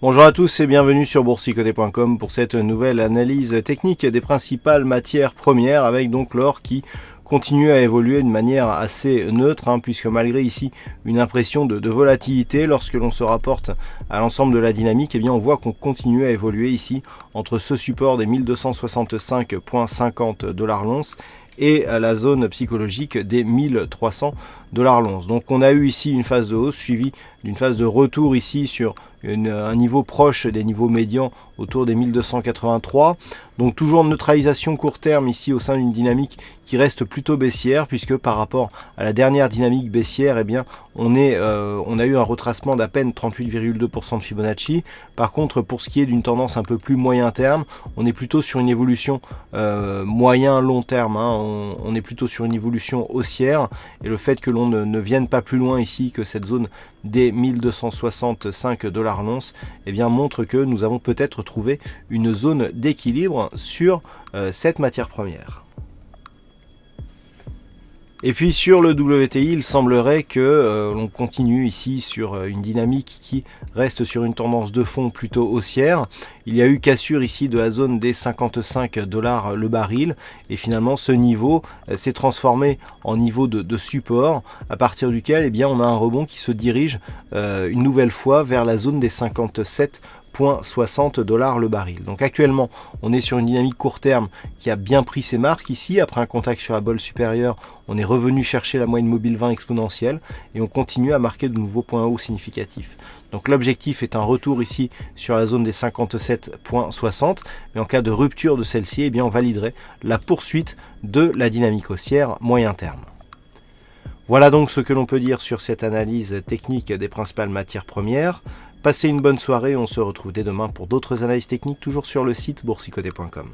Bonjour à tous et bienvenue sur boursicoté.com pour cette nouvelle analyse technique des principales matières premières avec donc l'or qui continue à évoluer de manière assez neutre puisque malgré ici une impression de volatilité lorsque l'on se rapporte à l'ensemble de la dynamique, on voit qu'on continue à évoluer ici entre ce support des 1265,50 $ l'once et à la zone psychologique des 1300 $ l'once. Donc on a eu ici une phase de hausse suivie d'une phase de retour ici sur un niveau proche des niveaux médians autour des 1283. Donc toujours neutralisation court terme ici au sein d'une dynamique qui reste plutôt baissière puisque par rapport à la dernière dynamique baissière, on a eu un retracement d'à peine 38,2% de Fibonacci. Par contre, pour ce qui est d'une tendance un peu plus moyen terme, on est plutôt sur une évolution moyen-long terme. On est plutôt sur une évolution haussière et le fait que l'on ne vienne pas plus loin ici que cette zone des 1265 $ l'once, montre que nous avons peut-être trouvé une zone d'équilibre sur cette matière première. Et puis sur le WTI, il semblerait que l'on continue ici sur une dynamique qui reste sur une tendance de fond plutôt haussière. Il y a eu cassure ici de la zone des 55 $ le baril et finalement ce niveau s'est transformé en niveau de support à partir duquel on a un rebond qui se dirige une nouvelle fois vers la zone des 57,60 $ le baril. Donc actuellement on est sur une dynamique court terme qui a bien pris ses marques ici. Après un contact sur la bolle supérieure, on est revenu chercher la moyenne mobile 20 exponentielle et on continue à marquer de nouveaux points hauts significatifs. Donc l'objectif est un retour ici sur la zone des 57,60, mais en cas de rupture de celle-ci, on validerait la poursuite de la dynamique haussière moyen terme. Voilà donc ce que l'on peut dire sur cette analyse technique des principales matières premières. Passez une bonne soirée, on se retrouve dès demain pour d'autres analyses techniques, toujours sur le site boursicoté.com.